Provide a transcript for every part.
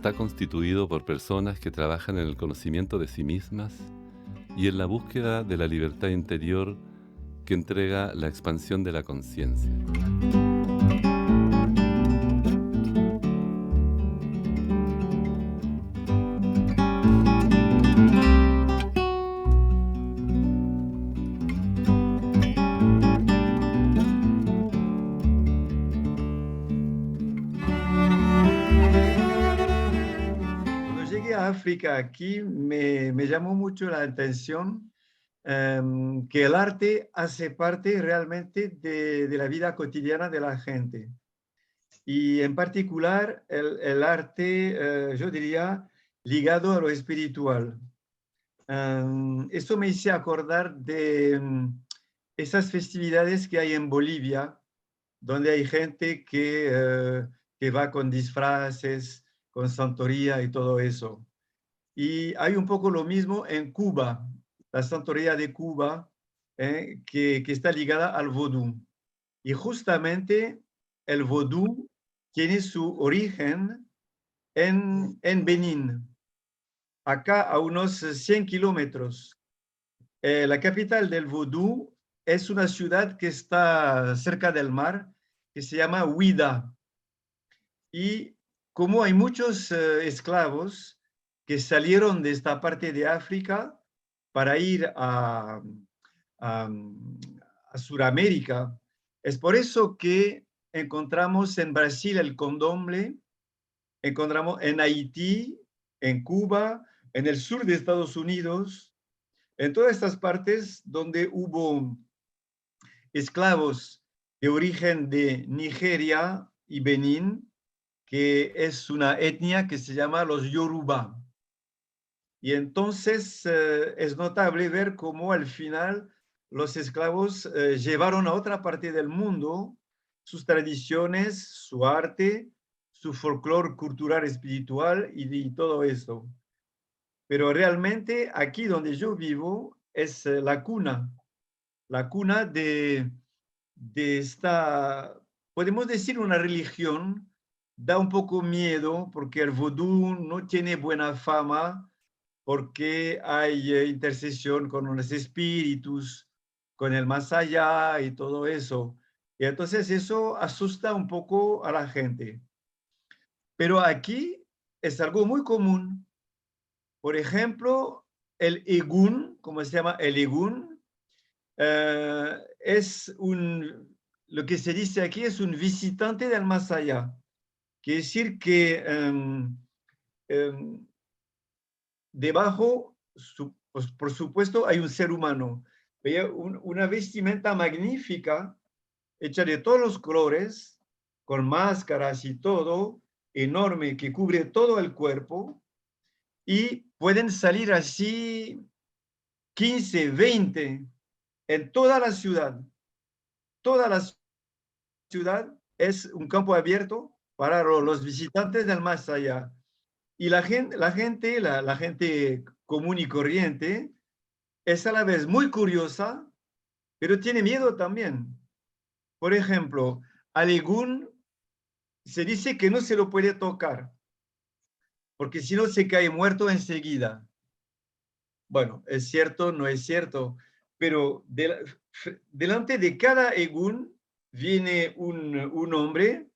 está constituido por personas que trabajan en el conocimiento de sí mismas y en la búsqueda de la libertad interior que entrega la expansión de la conciencia. Cuando llegué a África aquí me llamó mucho la atención que el arte hace parte realmente de la vida cotidiana de la gente. Y en particular el arte, yo diría, ligado a lo espiritual. Esto me hizo acordar de esas festividades que hay en Bolivia, donde hay gente que va con disfraces, con santería y todo eso. Y hay un poco lo mismo en Cuba, la santería de Cuba, que está ligada al vodú. Y justamente el vodú tiene su origen en Benín, acá a unos 100 kilómetros. La capital del vodú es una ciudad que está cerca del mar, que se llama Huida. Y como hay muchos esclavos que salieron de esta parte de África para ir a, a Sudamérica, es por eso que encontramos en Brasil el condomble, encontramos en Haití, en Cuba, en el sur de Estados Unidos, en todas estas partes donde hubo esclavos de origen de Nigeria y Benín, que es una etnia que se llama los Yoruba. Y entonces es notable ver cómo al final los esclavos llevaron a otra parte del mundo sus tradiciones, su arte, su folclore cultural, espiritual y todo eso. Pero realmente aquí donde yo vivo es la cuna de esta, podemos decir una religión, da un poco miedo porque el vodú no tiene buena fama, porque hay intercesión con los espíritus, con el más allá y todo eso. Y entonces eso asusta un poco a la gente. Pero aquí es algo muy común. Por ejemplo, el Egún, ¿cómo se llama? El Egún es lo que se dice aquí es un visitante del más allá. Quiere decir que um, debajo, pues, por supuesto, hay un ser humano. Veía una vestimenta magnífica, hecha de todos los colores, con máscaras y todo, enorme, que cubre todo el cuerpo, y pueden salir así 15, 20 en toda la ciudad. Toda la ciudad es un campo abierto para los visitantes del más allá. Y la gente común y corriente es a la vez muy curiosa, pero tiene miedo también. Por ejemplo, al Egún se dice que no se lo puede tocar, porque si no se cae muerto enseguida. Bueno, es cierto, no es cierto, pero delante de cada Egún viene un hombre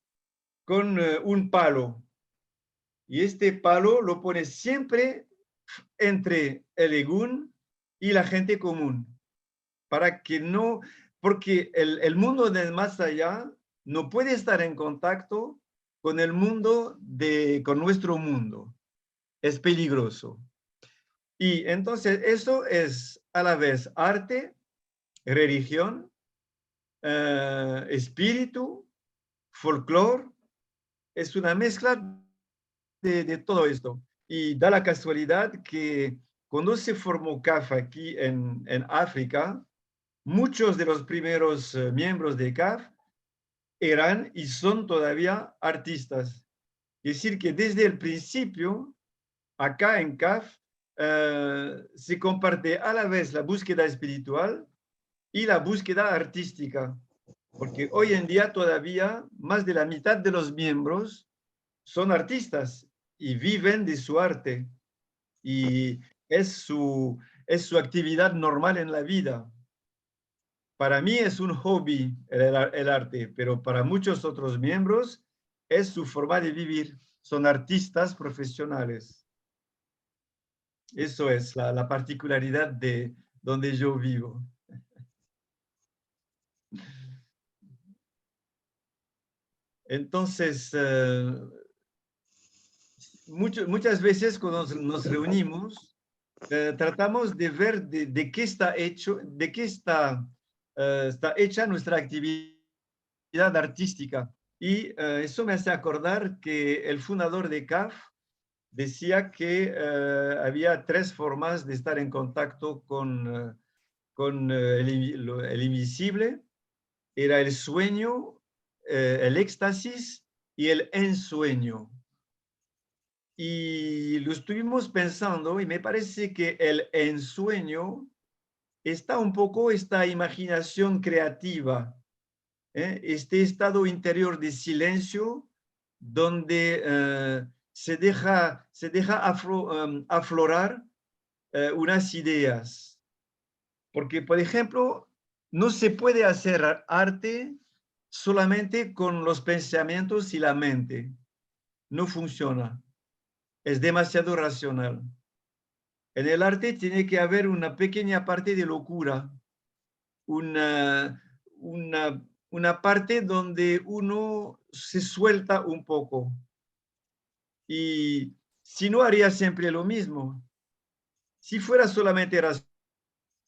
con un palo, y este palo lo pone siempre entre el Egún y la gente común, para que no, porque el mundo del más allá no puede estar en contacto con el mundo con nuestro mundo. Es peligroso. Y entonces eso es a la vez arte, religión, espíritu, folclore, es una mezcla de todo esto. Y da la casualidad que cuando se formó CAF aquí en África, muchos de los primeros miembros de CAF eran y son todavía artistas. Es decir, que desde el principio, acá en CAF, se comparte a la vez la búsqueda espiritual y la búsqueda artística, porque hoy en día todavía más de la mitad de los miembros son artistas y viven de su arte. Y es su actividad normal en la vida. Para mí es un hobby el arte, pero para muchos otros miembros es su forma de vivir. Son artistas profesionales. Eso es la particularidad de donde yo vivo. Entonces, muchas veces cuando nos reunimos, tratamos de ver de qué está hecho, de qué está hecha nuestra actividad artística. Y eso me hace acordar que el fundador de CAF decía que había 3 formas de estar en contacto con el invisible. Era el sueño, el éxtasis y el ensueño. Y lo estuvimos pensando y me parece que el ensueño está un poco esta imaginación creativa, este estado interior de silencio donde se deja aflorar unas ideas. Porque, por ejemplo, no se puede hacer arte solamente con los pensamientos y la mente. No funciona. Es demasiado racional. En el arte tiene que haber una pequeña parte de locura, una, una parte donde uno se suelta un poco. Y si no, haría siempre lo mismo. Si fuera solamente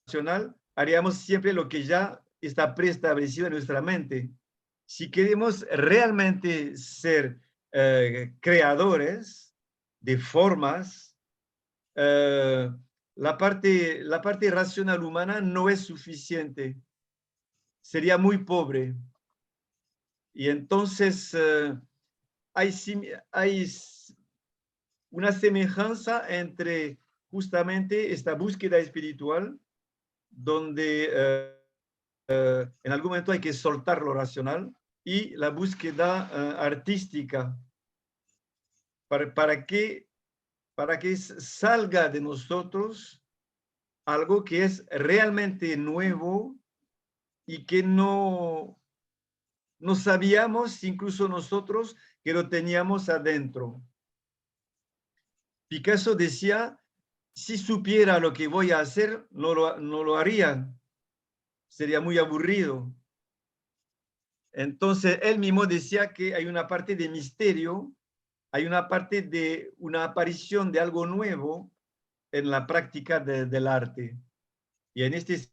racional, haríamos siempre lo que ya está preestablecido en nuestra mente. Si queremos realmente ser creadores de formas, la parte racional humana no es suficiente. Sería muy pobre. Y entonces hay una semejanza entre justamente esta búsqueda espiritual, donde en algún momento hay que soltar lo racional, y la búsqueda artística, para que salga de nosotros algo que es realmente nuevo y que no sabíamos incluso nosotros que lo teníamos adentro. Picasso decía, si supiera lo que voy a hacer, no lo haría. Sería muy aburrido. Entonces, él mismo decía que hay una parte de misterio, hay una parte de una aparición de algo nuevo en la práctica del arte. Y en este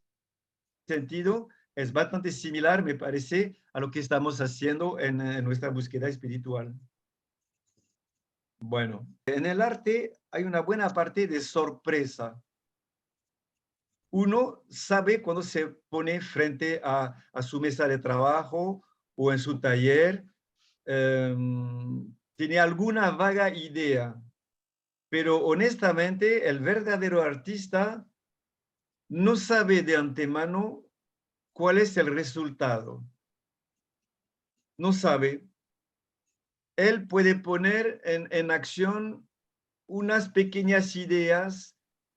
sentido, es bastante similar, me parece, a lo que estamos haciendo en nuestra búsqueda espiritual. Bueno, en el arte hay una buena parte de sorpresa. Uno sabe cuando se pone frente a su mesa de trabajo o en su taller, tiene alguna vaga idea, pero honestamente el verdadero artista no sabe de antemano cuál es el resultado. No sabe. Él puede poner en acción unas pequeñas ideas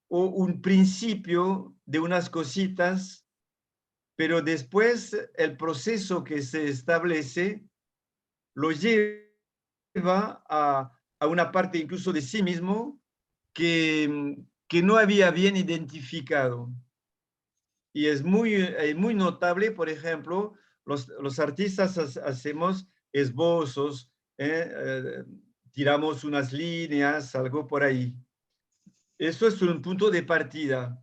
o un principio de unas cositas, pero después el proceso que se establece lo lleva a una parte incluso de sí mismo que no había bien identificado. Y es muy notable, por ejemplo, los artistas hacemos esbozos, tiramos unas líneas, algo por ahí. Eso es un punto de partida.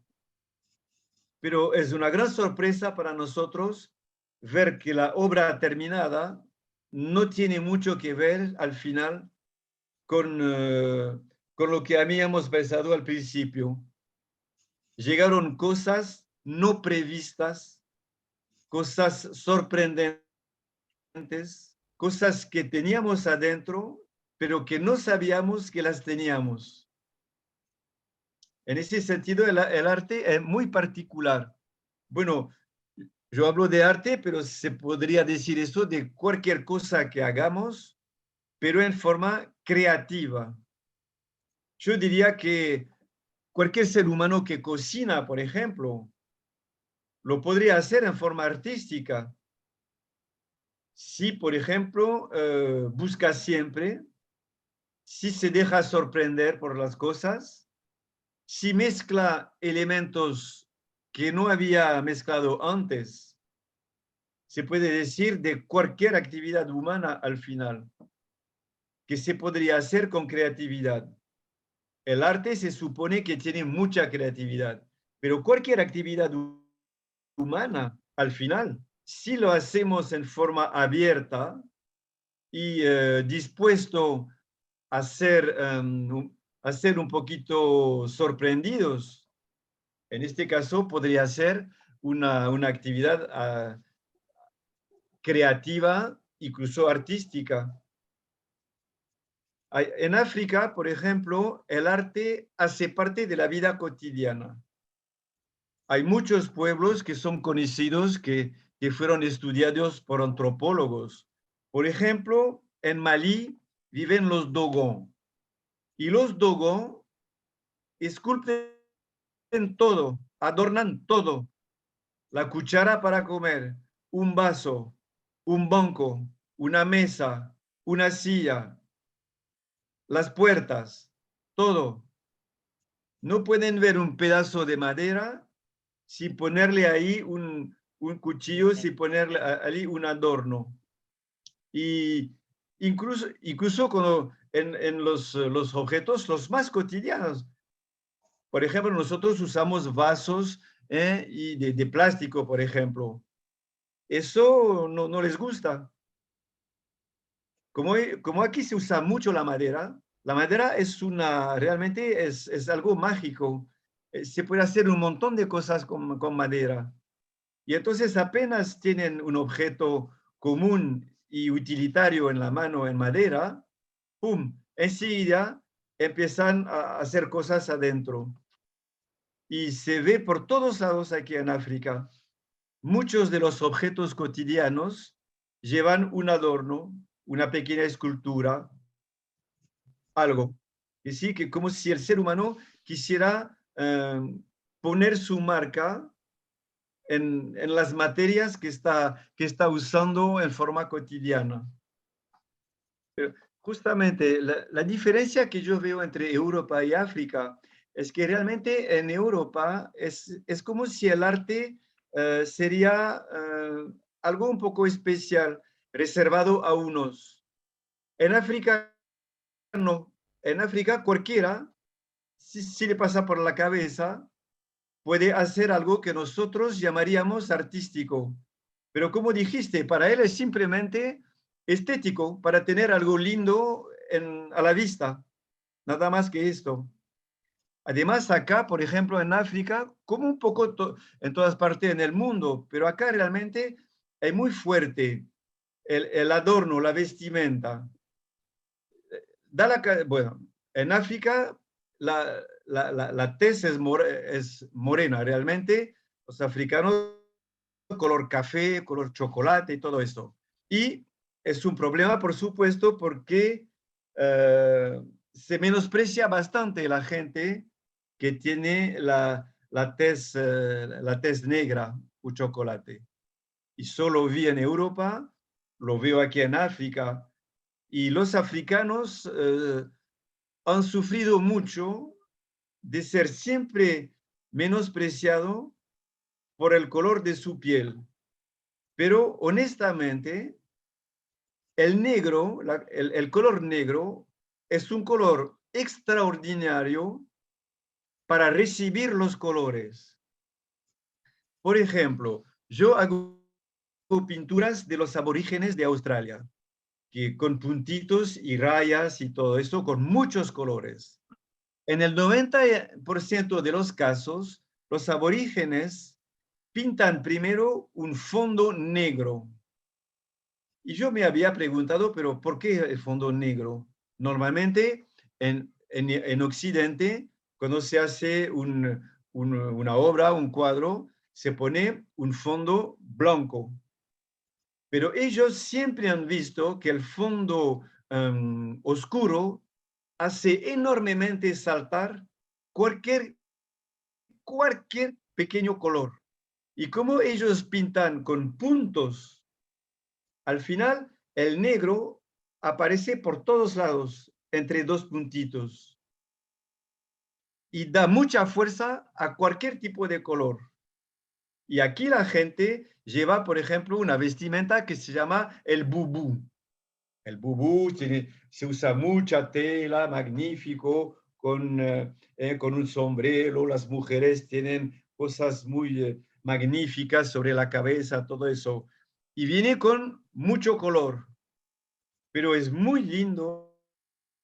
Pero es una gran sorpresa para nosotros ver que la obra terminada no tiene mucho que ver al final con lo que habíamos pensado al principio. Llegaron cosas no previstas, cosas sorprendentes, cosas que teníamos adentro, pero que no sabíamos que las teníamos. En ese sentido, el arte es muy particular. Bueno, yo hablo de arte, pero se podría decir eso de cualquier cosa que hagamos, pero en forma creativa. Yo diría que cualquier ser humano que cocina, por ejemplo, lo podría hacer en forma artística. Si, por ejemplo, busca siempre, si se deja sorprender por las cosas, si mezcla elementos que no había mezclado antes, se puede decir de cualquier actividad humana al final, que se podría hacer con creatividad. El arte se supone que tiene mucha creatividad, pero cualquier actividad humana, al final, si lo hacemos en forma abierta y dispuesto a ser un poquito sorprendidos, en este caso podría ser una actividad creativa, incluso artística. En África, por ejemplo, el arte hace parte de la vida cotidiana. Hay muchos pueblos que son conocidos, que fueron estudiados por antropólogos. Por ejemplo, en Malí viven los Dogon. Y los Dogon esculpen todo, adornan todo. La cuchara para comer, un vaso, un banco, una mesa, una silla, las puertas, todo. No pueden ver un pedazo de madera sin ponerle ahí un cuchillo, sin ponerle ahí un adorno. Y incluso cuando en los objetos, los más cotidianos. Por ejemplo, nosotros usamos vasos y de plástico, por ejemplo. Eso no les gusta. Como aquí se usa mucho la madera realmente es algo mágico. Se puede hacer un montón de cosas con madera. Y entonces apenas tienen un objeto común y utilitario en la mano en madera, ¡pum! Enseguida empiezan a hacer cosas adentro. Y se ve por todos lados aquí en África. Muchos de los objetos cotidianos llevan un adorno, una pequeña escultura, algo. Y sí, que como si el ser humano quisiera poner su marca en las materias que está usando en forma cotidiana. Pero justamente la diferencia que yo veo entre Europa y África es que realmente en Europa es como si el arte sería algo un poco especial, reservado a unos. En África no. En África cualquiera, si le pasa por la cabeza, puede hacer algo que nosotros llamaríamos artístico. Pero como dijiste, para él es simplemente estético, para tener algo lindo a la vista, nada más que esto. Además, acá, por ejemplo, en África, como un poco en todas partes en el mundo, pero acá realmente es muy fuerte el adorno, la vestimenta. Bueno, en África la tez es morena, realmente. Los africanos, color café, color chocolate y todo eso. Y es un problema, por supuesto, porque se menosprecia bastante la gente que tiene la tez negra o chocolate. Y solo vi en Europa, lo veo aquí en África, y los africanos han sufrido mucho de ser siempre menospreciado por el color de su piel. Pero honestamente, el negro, el color negro, es un color extraordinario para recibir los colores. Por ejemplo, yo hago pinturas de los aborígenes de Australia, que con puntitos y rayas y todo eso, con muchos colores. En el 90% de los casos, los aborígenes pintan primero un fondo negro. Y yo me había preguntado, pero ¿por qué el fondo negro? Normalmente en Occidente, cuando se hace una obra, un cuadro, se pone un fondo blanco. Pero ellos siempre han visto que el fondo oscuro hace enormemente saltar cualquier, cualquier pequeño color. Y como ellos pintan con puntos, al final el negro aparece por todos lados entre dos puntitos y da mucha fuerza a cualquier tipo de color. Y aquí la gente lleva, por ejemplo, una vestimenta que se llama el bubú. El bubú se usa mucha tela, magnífico, con un sombrero. Las mujeres tienen cosas muy magníficas sobre la cabeza, todo eso. Y viene con mucho color, pero es muy lindo,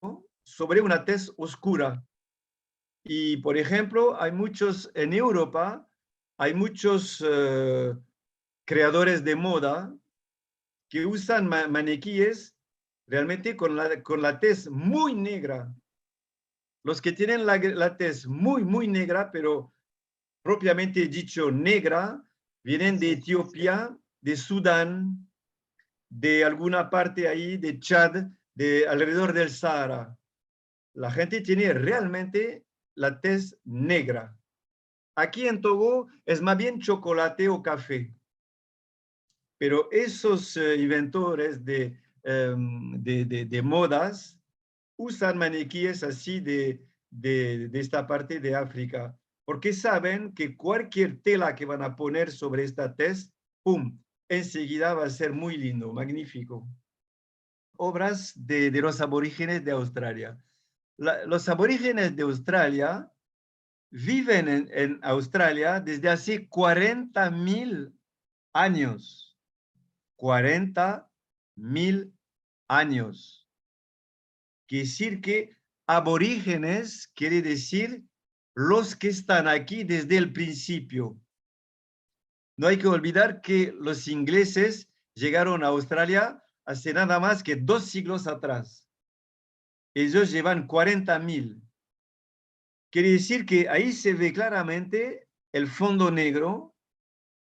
¿no? Sobre una tez oscura. Y, por ejemplo, hay muchos, en Europa, hay muchos creadores de moda que usan maniquíes realmente con la tez muy negra. Los que tienen la tez muy, muy negra, pero propiamente dicho negra, vienen de Etiopía, de Sudán, de alguna parte ahí, de Chad, de alrededor del Sahara. La gente tiene realmente la tez negra. Aquí en Togo es más bien chocolate o café. Pero esos inventores de modas usan maniquíes así de esta parte de África, porque saben que cualquier tela que van a poner sobre esta tez, ¡pum!, enseguida va a ser muy lindo, magnífico. Obras de los aborígenes de Australia. Los aborígenes de Australia viven en Australia desde hace 40.000 años. 40.000 años. Quiere decir que aborígenes quiere decir los que están aquí desde el principio. No hay que olvidar que los ingleses llegaron a Australia hace nada más que 2 siglos atrás. Ellos llevan 40.000. Quiere decir que ahí se ve claramente el fondo negro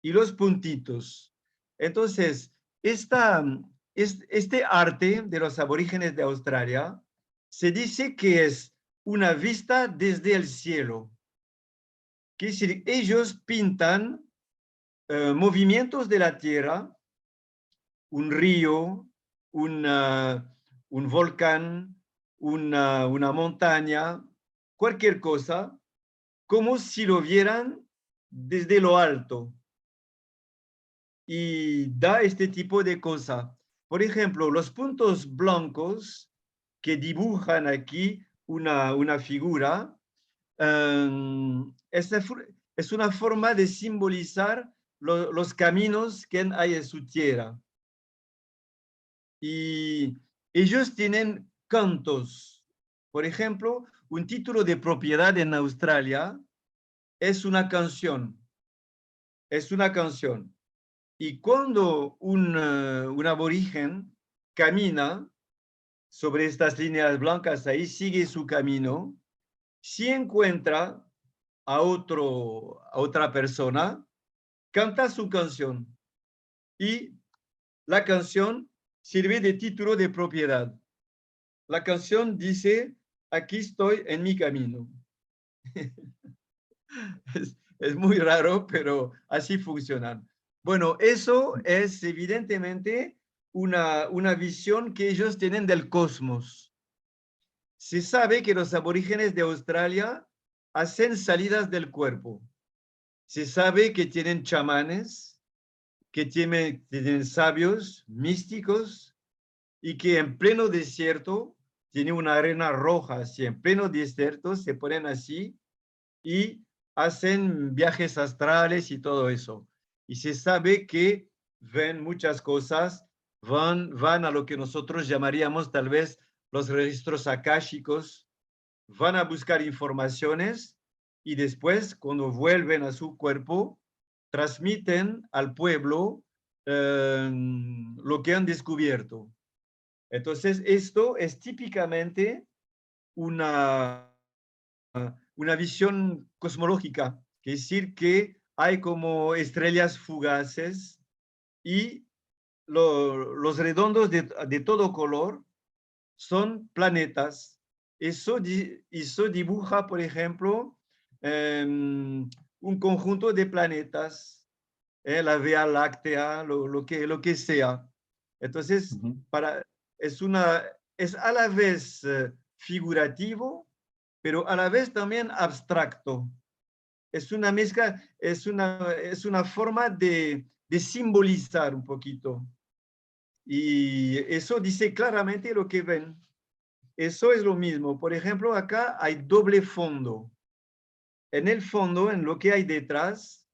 y los puntitos. Entonces, este arte de los aborígenes de Australia se dice que es una vista desde el cielo. Quiere decir, ellos pintan movimientos de la tierra, un río, un volcán, una montaña, cualquier cosa, como si lo vieran desde lo alto. Y da este tipo de cosa. Por ejemplo, los puntos blancos que dibujan aquí una figura, es una forma de simbolizar los caminos que hay en su tierra. Y ellos tienen cantos. Por ejemplo, un título de propiedad en Australia es una canción. Es una canción. Y cuando un aborigen camina sobre estas líneas blancas, ahí sigue su camino, si encuentra a otra persona, canta su canción. Y la canción sirve de título de propiedad. La canción dice, aquí estoy en mi camino. Es muy raro, pero así funcionan. Bueno, eso es evidentemente una visión que ellos tienen del cosmos. Se sabe que los aborígenes de Australia hacen salidas del cuerpo. Se sabe que tienen chamanes, que tienen sabios místicos y que en pleno desierto tiene una arena roja. Si en pleno desierto se ponen así y hacen viajes astrales y todo eso. Y se sabe que ven muchas cosas, van a lo que nosotros llamaríamos tal vez los registros akáshicos, van a buscar informaciones y después, cuando vuelven a su cuerpo, transmiten al pueblo lo que han descubierto. Entonces, esto es típicamente una una visión cosmológica, que es decir, que hay como estrellas fugaces y los redondos de todo color son planetas. eso dibuja, por ejemplo, un conjunto de planetas, la Vía Láctea, lo que sea. Entonces, Ujú. es, es a la vez figurativo, pero a la vez también abstracto. Es una mezcla, es una forma de simbolizar un poquito. Y eso dice claramente lo que ven. Eso es lo mismo. Por ejemplo, acá hay doble fondo. En el fondo, en lo que hay detrás,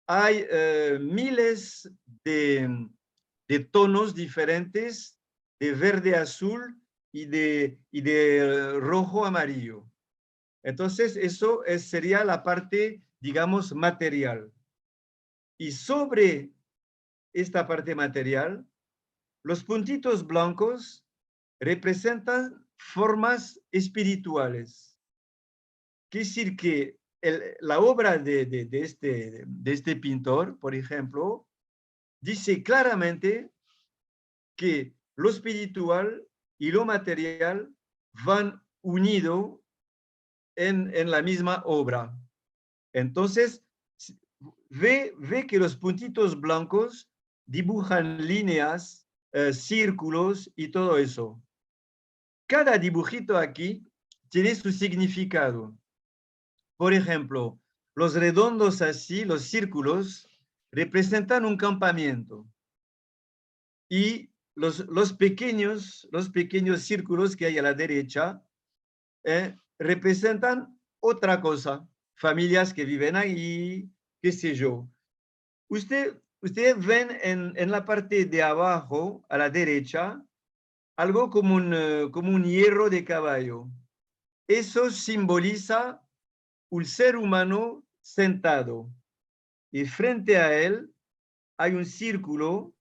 hay miles de tonos diferentes de verde azul y de rojo amarillo. Entonces, eso sería la parte, digamos, material. Y sobre esta parte material, los puntitos blancos representan formas espirituales. Quiere decir que la obra de este pintor, por ejemplo, dice claramente que lo espiritual y lo material van unidos en la misma obra. Entonces, ve que los puntitos blancos dibujan líneas, círculos y todo eso. Cada dibujito aquí tiene su significado. Por ejemplo, los redondos así, los círculos, representan un campamento. Y los pequeños círculos que hay a la derecha representan otra cosa, familias que viven ahí, qué sé yo. Ustedes ven en la parte de abajo, a la derecha, algo como un hierro de caballo. Eso simboliza un ser humano sentado y frente a él hay un círculo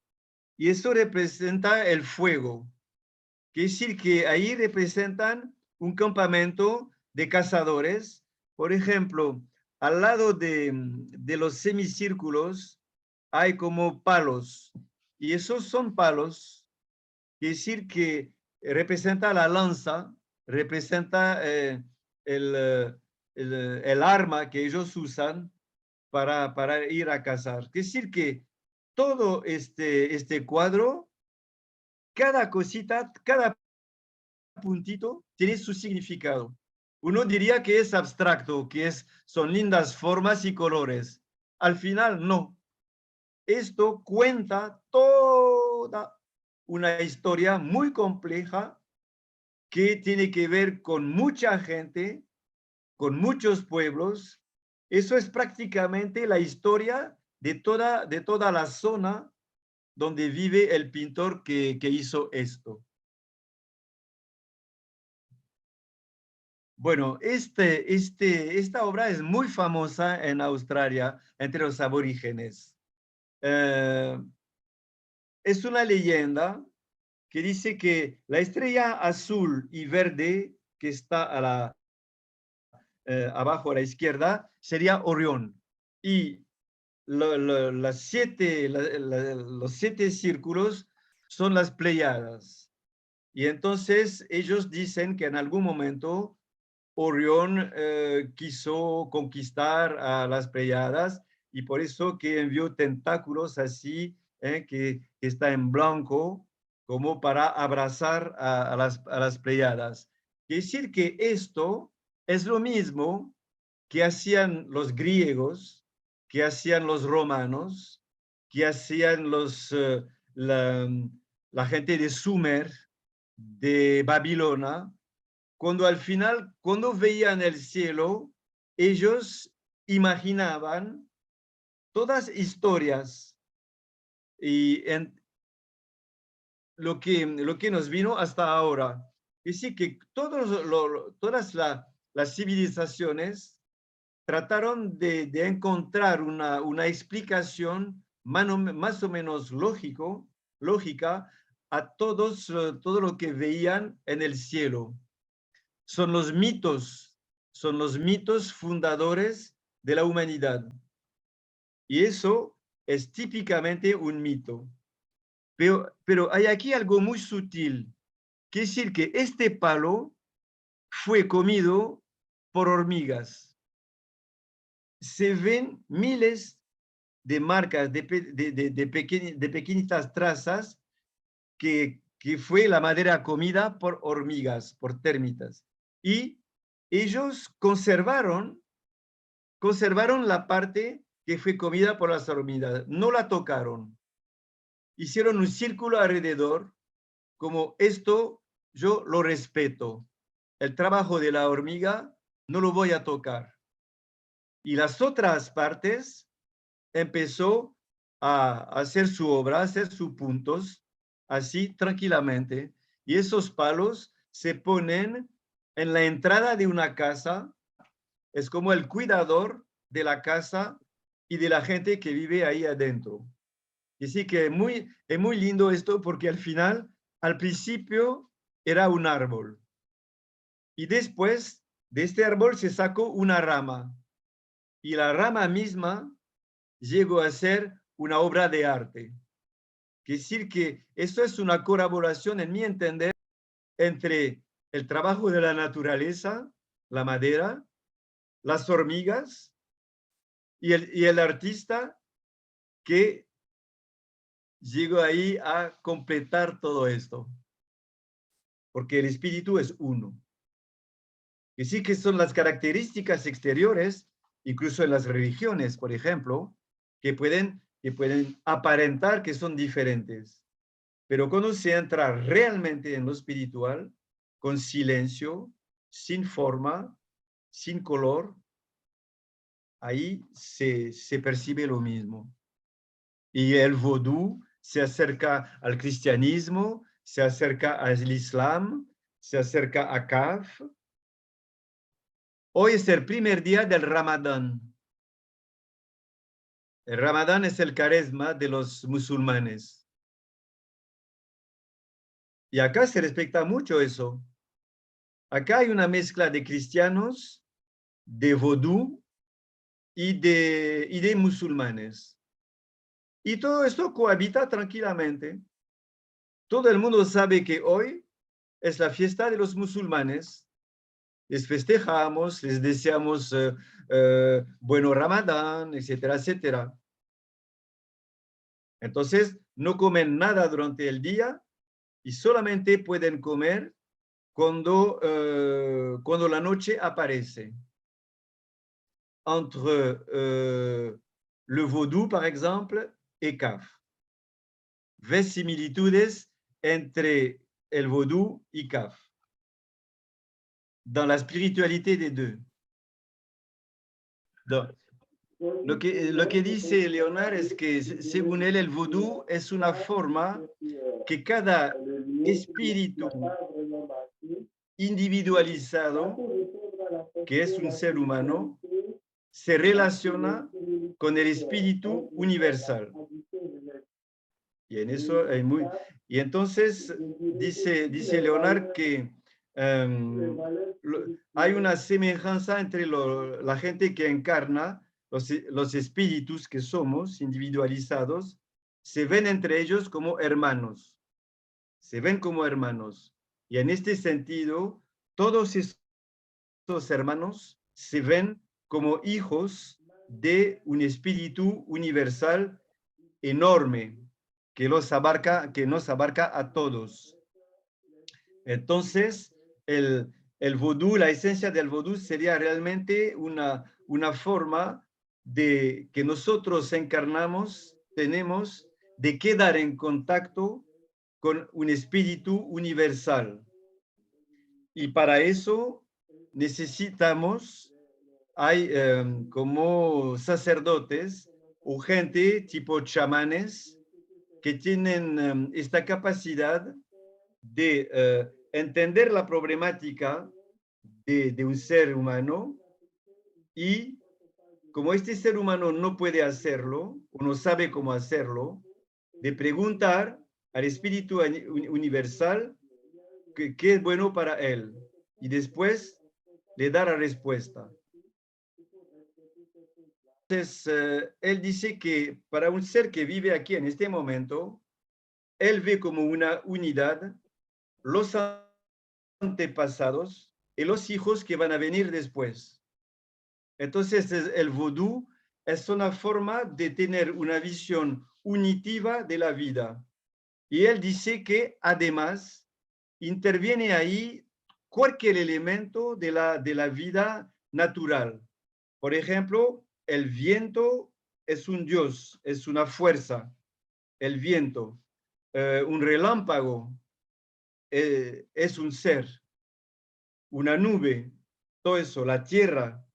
y eso representa el fuego. Quiere decir que ahí representan un campamento de cazadores. Por ejemplo, al lado de los semicírculos hay como palos y esos son palos. Quiere decir que representa la lanza, representa el arma que ellos usan para ir a cazar. Es decir, que todo este cuadro, cada cosita, cada puntito tiene su significado. Uno diría que es abstracto, son lindas formas y colores. Al final, no. Esto cuenta toda una historia muy compleja que tiene que ver con mucha gente, con muchos pueblos. Eso es prácticamente la historia de toda la zona donde vive el pintor que hizo esto. Bueno, esta obra es muy famosa en Australia entre los aborígenes. Es una leyenda que dice que la estrella azul y verde que está abajo a la izquierda sería Orión. Y los 7 círculos son las Pléyades. Y entonces ellos dicen que en algún momento Orión quiso conquistar a las Pléyades y por eso que envió tentáculos así, que está en blanco, como para abrazar a las Pléyades. Quiere decir que esto es lo mismo que hacían los griegos, que hacían los romanos, que hacían la, la gente de Sumer, de Babilonia, cuando al final, cuando veían el cielo, ellos imaginaban todas historias y lo que nos vino hasta ahora. Es decir, que todas las civilizaciones trataron de encontrar una explicación más o menos lógica a todo lo que veían en el cielo. Son los mitos fundadores de la humanidad. Y eso es típicamente un mito. Pero hay aquí algo muy sutil, que es decir que este palo fue comido por hormigas. Se ven miles de marcas, de pequeñitas trazas que fue la madera comida por hormigas, por térmitas. Y ellos conservaron la parte que fue comida por las hormigas, no la tocaron. Hicieron un círculo alrededor, como esto yo lo respeto. El trabajo de la hormiga no lo voy a tocar. Y las otras partes empezó a hacer su obra, a hacer sus puntos, así tranquilamente. Y esos palos se ponen en la entrada de una casa, es como el cuidador de la casa y de la gente que vive ahí adentro. Y sí que es muy lindo esto porque al final, al principio, era un árbol. Y después de este árbol se sacó una rama. Y la rama misma llegó a ser una obra de arte. Es decir, que esto es una colaboración, en mi entender, entre el trabajo de la naturaleza, la madera, las hormigas y el artista que llegó ahí a completar todo esto. Porque el espíritu es uno. Y sí que son las características exteriores, incluso en las religiones, por ejemplo, que pueden aparentar que son diferentes. Pero cuando se entra realmente en lo espiritual, con silencio, sin forma, sin color, ahí se percibe lo mismo. Y el vodú se acerca al cristianismo, se acerca al islam, se acerca a Kaf. Hoy es el primer día del Ramadán. El Ramadán es el carisma de los musulmanes. Y acá se respeta mucho eso. Acá hay una mezcla de cristianos, de vodú y de musulmanes. Y todo esto cohabita tranquilamente. Todo el mundo sabe que hoy es la fiesta de los musulmanes. Les festejamos, les deseamos bueno Ramadán, etcétera, etcétera. Entonces, no comen nada durante el día y solamente pueden comer cuando la noche aparece. Entre le vaudou, par exemple, et Kaf. ¿Ves similitudes entre el vaudou y Kaf? Dans la spiritualité des deux. Donc, lo que dice Leonard es que, según él, el vudú es una forma que cada espíritu individualizado, que es un ser humano, se relaciona con el espíritu universal. Y en eso hay muy... Y entonces dice Leonard que hay una semejanza entre la gente que encarna, los espíritus que somos individualizados, se ven entre ellos como hermanos. Se ven como hermanos. Y en este sentido, todos estos hermanos se ven como hijos de un espíritu universal enorme que nos abarca a todos. Entonces, el vodú, la esencia del vodú sería realmente una forma de que nosotros encarnamos, tenemos de quedar en contacto con un espíritu universal. Y para eso necesitamos, hay como sacerdotes o gente tipo chamanes que tienen esta capacidad de entender la problemática de un ser humano y como este ser humano no puede hacerlo o no sabe cómo hacerlo, de preguntar al espíritu universal qué es bueno para él y después le da la respuesta. Entonces, él dice que para un ser que vive aquí en este momento, él ve como una unidad los antepasados, y los hijos que van a venir después. Entonces, el vodú es una forma de tener una visión unitiva de la vida. Y él dice que además interviene ahí cualquier elemento de la vida natural. Por ejemplo, el viento es un dios, es una fuerza, el viento. Un relámpago es un ser, una nube, todo eso, la tierra.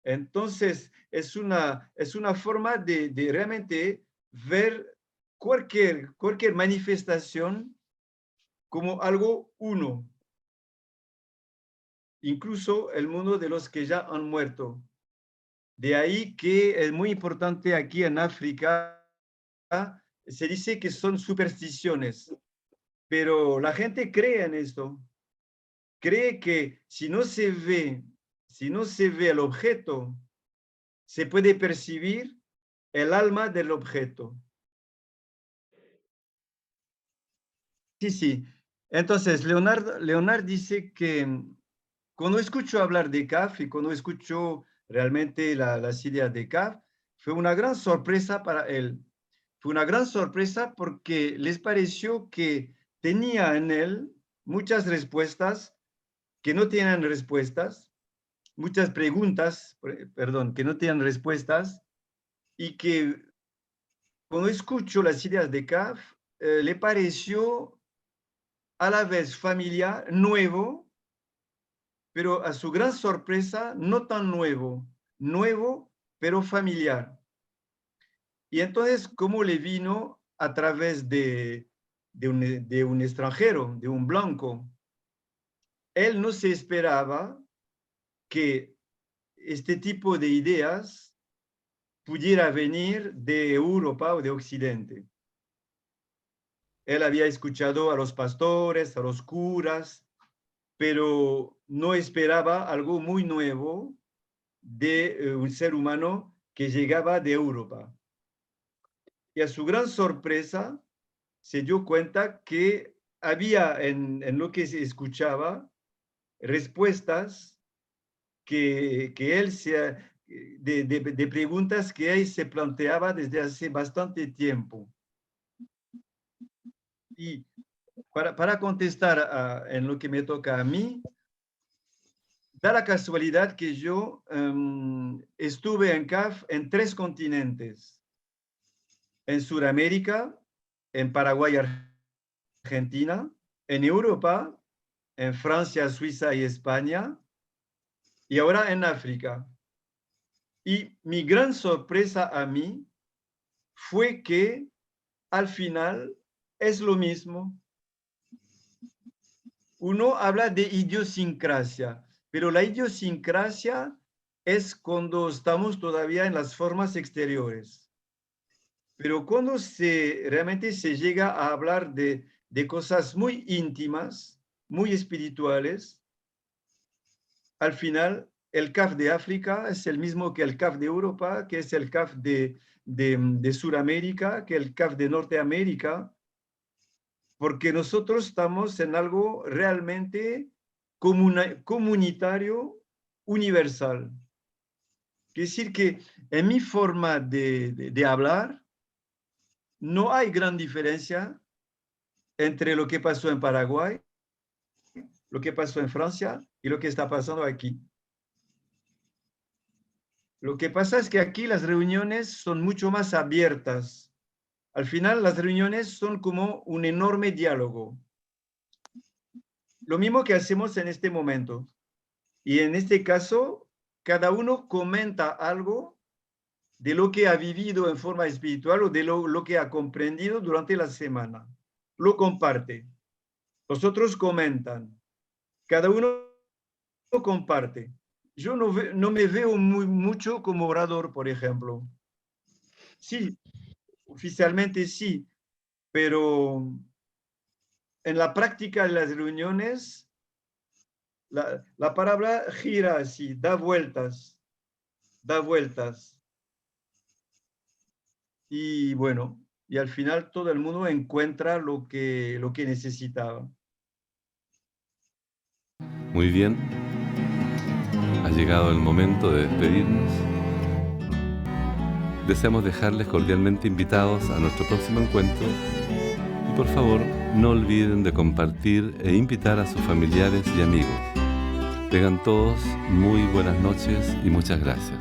Entonces, es una forma de realmente ver cualquier manifestación como algo uno, incluso el mundo de los que ya han muerto. De ahí que es muy importante aquí en África, se dice que son supersticiones, pero la gente cree en esto. Cree que si no se ve el objeto, se puede percibir el alma del objeto. Sí, sí. Entonces, Leonard dice que cuando escucho hablar de CAF y cuando escucho realmente las ideas de CAF, fue una gran sorpresa para él. Fue una gran sorpresa porque les pareció que tenía en él muchas respuestas que no tienen respuestas, muchas preguntas, perdón, que no tienen respuestas y que cuando escucho las ideas de CAF, le pareció a la vez familiar, nuevo, pero a su gran sorpresa, no tan nuevo, nuevo, pero familiar. Y entonces, ¿cómo le vino a través de un extranjero, de un blanco? Él no se esperaba que este tipo de ideas pudiera venir de Europa o de Occidente. Él había escuchado a los pastores, a los curas, pero no esperaba algo muy nuevo de un ser humano que llegaba de Europa. Y a su gran sorpresa se dio cuenta que había en lo que se escuchaba respuestas que él de preguntas que él se planteaba desde hace bastante tiempo. Y para contestar en lo que me toca a mí, da la casualidad que yo estuve en CAF en 3 continentes, en Sudamérica, en Paraguay, Argentina, en Europa, en Francia, Suiza y España, y ahora en África. Y mi gran sorpresa a mí fue que al final es lo mismo. Uno habla de idiosincrasia, pero la idiosincrasia es cuando estamos todavía en las formas exteriores. Pero cuando realmente se llega a hablar de cosas muy íntimas, muy espirituales, al final el CAF de África es el mismo que el CAF de Europa, que es el CAF de Sudamérica, que el CAF de Norteamérica, porque nosotros estamos en algo realmente comunitario, universal. Quiere decir que en mi forma de hablar no hay gran diferencia entre lo que pasó en Paraguay, lo que pasó en Francia y lo que está pasando aquí. Lo que pasa es que aquí las reuniones son mucho más abiertas. Al final, las reuniones son como un enorme diálogo. Lo mismo que hacemos en este momento. Y en este caso, cada uno comenta algo de lo que ha vivido en forma espiritual o de lo que ha comprendido durante la semana. Lo comparte. Los otros comentan. Cada uno comparte. Yo no me veo mucho como orador, por ejemplo. Sí, oficialmente sí, pero en la práctica de las reuniones, la palabra gira así, da vueltas, da vueltas. Y bueno, y al final todo el mundo encuentra lo que necesitaba. Muy bien, ha llegado el momento de despedirnos. Deseamos dejarles cordialmente invitados a nuestro próximo encuentro y por favor no olviden de compartir e invitar a sus familiares y amigos. Tengan todos muy buenas noches y muchas gracias.